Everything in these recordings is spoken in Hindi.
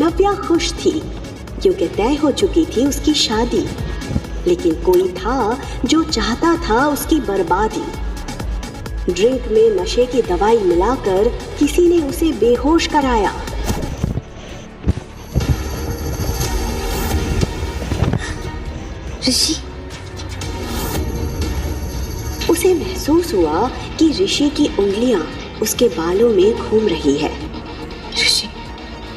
नव्या खुश थी क्योंकि तय हो चुकी थी उसकी शादी, लेकिन कोई था जो चाहता था उसकी बर्बादी। ड्रिंक में नशे की दवाई मिलाकर किसी ने उसे बेहोश कराया। ऋषि, उसे महसूस हुआ कि ऋषि की उंगलियां उसके बालों में घूम रही है। ऋषि,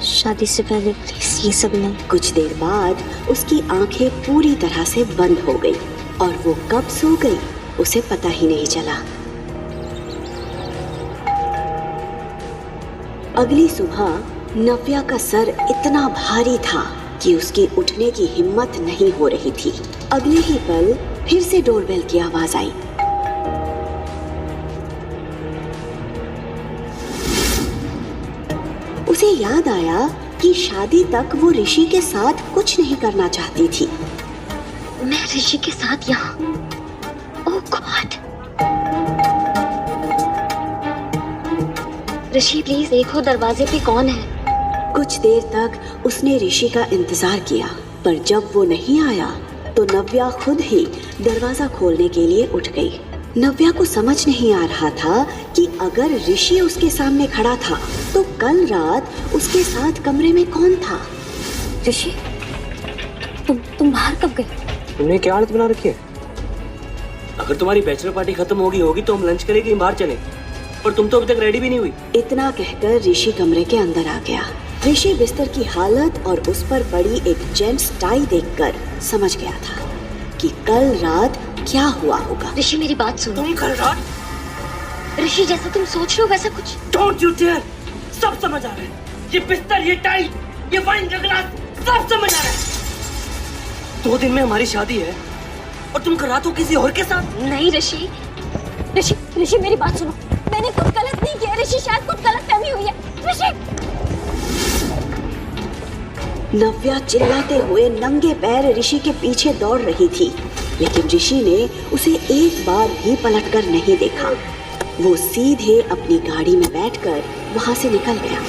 शादी से पहले प्लीज ये सब नहीं। कुछ देर बाद उसकी आंखें पूरी तरह से बंद हो गई और वो कब सो गई उसे पता ही नहीं चला। अगली सुबह नव्या का सर इतना भारी था कि उसकी उठने की हिम्मत नहीं हो रही थी। अगले ही पल फिर से डोरबेल की आवाज आई। उसे याद आया कि शादी तक वो ऋषि के साथ कुछ नहीं करना चाहती थी। मैं ऋषि के साथ यहाँ? ओह गॉड! ऋषि प्लीज देखो दरवाजे पे कौन है। कुछ देर तक उसने ऋषि का इंतजार किया, पर जब वो नहीं आया तो नव्या खुद ही दरवाजा खोलने के लिए उठ गई। नव्या को समझ नहीं आ रहा था कि अगर ऋषि उसके सामने खड़ा था तो कल रात उसके साथ कमरे में कौन था। ऋषि, तुम बाहर कब गए? तुमने क्या हालत बना रखी है? अगर तुम्हारी बैचलर पार्टी खत्म होगी तो हम लंच के लिए कहीं बाहर चले, और तुम तो अभी तक रेडी भी नहीं हुई। इतना कहकर ऋषि कमरे के अंदर आ गया। ऋषि बिस्तर की हालत और उस पर पड़ी एक जेंट्स टाई देखकर समझ गया था कि कल रात क्या हुआ होगा। ऋषि मेरी बात सुनो। तुम कल रात? ऋषि जैसा तुम सोच रहे हो वैसा कुछ। Don't you dare! सब समझ आ रहा है। ये बिस्तर, ये टाई, ये वाइन का गिलास, सब समझ आ रहा है। 2 दिन में हमारी शादी है और तुम कल रात हो किसी और के साथ। नहीं ऋषि, ऋषि मेरी बात सुनो। मैंने कुछ गलत नहीं किया ऋषि, शायद कुछ गलतफहमी हुई है। ऋषि! नव्या चिल्लाते हुए नंगे पैर ऋषि के पीछे दौड़ रही थी, लेकिन ऋषि ने उसे एक बार भी पलटकर नहीं देखा। वो सीधे अपनी गाड़ी में बैठकर वहां से निकल गया।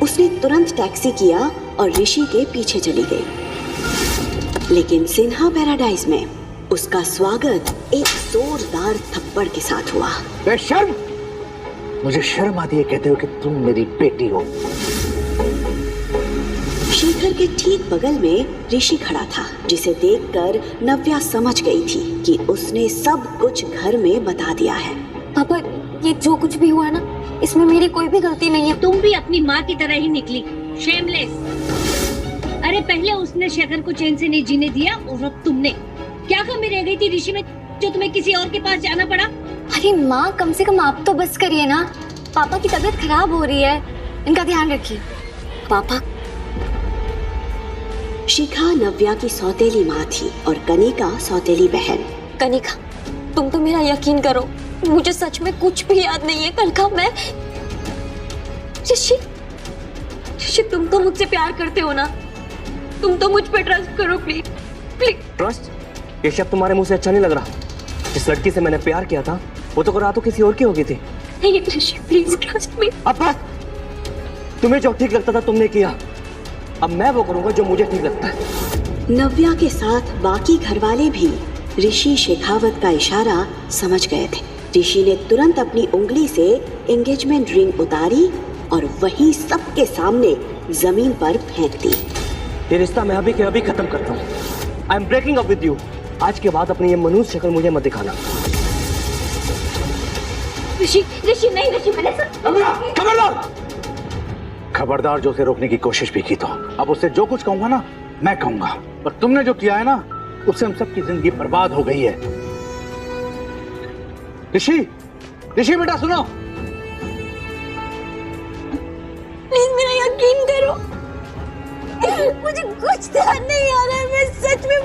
उसने तुरंत टैक्सी किया और ऋषि के पीछे चली गई। लेकिन सिन्हा पैराडाइज में उसका स्वागत एक जोरदार थप्पड़ के साथ हुआ। बेशर्म! मुझे शर्म आती है कहते हो कि तुम मेरी बेटी हो। शेखर के ठीक बगल में ऋषि खड़ा था, जिसे देखकर नव्या समझ गई थी कि उसने सब कुछ घर में बता दिया है। पापा, ये जो कुछ भी हुआ ना, इसमें मेरी कोई भी गलती नहीं है। तुम भी अपनी माँ की तरह ही निकली, शेमलेस। अरे पहले उसने शेखर को चैन से नहीं जीने दिया और अब तुमने। क्या कमी रह गई थी ऋषि में जो तुम्हें किसी और के पास जाना पड़ा? अरे माँ, कम से कम आप तो बस करिए ना। पापा की तबीयत खराब हो रही है, इनका ध्यान रखिए। पापा। शिखा नव्या की सौतेली माँ थी और कनिका सौतेली बहन। कनिका, तुम तो मेरा यकीन करो, मुझे सच में कुछ भी याद नहीं है कल का। मैं ऋषि, तुम तो मुझसे प्यार करते हो ना? तुम तो मुझ पे ट्रस्ट करो प्लीज, प्लीज। ट्रस्ट? ये शब्द तुम्हारे मुंह से अच्छा नहीं लग रहा। जिस लड़की से मैंने प्यार किया था वो तो रातों किसी और की हो गई थी। नहीं ऋषि, प्लीज ट्रस्ट मी। अब बस! तुम्हें जो ठीक लगता था तुमने किया, अब मैं वो करूंगा जो मुझे ठीक लगता है। नव्या के साथ बाकी घरवाले भी ऋषि शेखावत का इशारा समझ गए थे। ऋषि ने तुरंत अपनी उंगली से एंगेजमेंट रिंग उतारी और वहीं सबके सामने जमीन पर फेंक दी। ये रिश्ता मैं अभी के अभी खत्म करता हूँ। I am breaking up with you. आज के बाद अपनी ये मनुष्य शक्ल मुझे मत दिखाना। ऋषि नहीं ऋषि, मैंने खबरदार! खबरदार, जो उसे रोकने की कोशिश भी की तो अब उससे जो कुछ कहूंगा ना मैं कहूंगा, और तुमने जो किया है ना उससे हम सबकी जिंदगी बर्बाद हो गई है। ऋषि बेटा सुनो, प्लीज मेरा यकीन करो, मुझे कुछ ध्यान नहीं आ रहा है। मैं सच में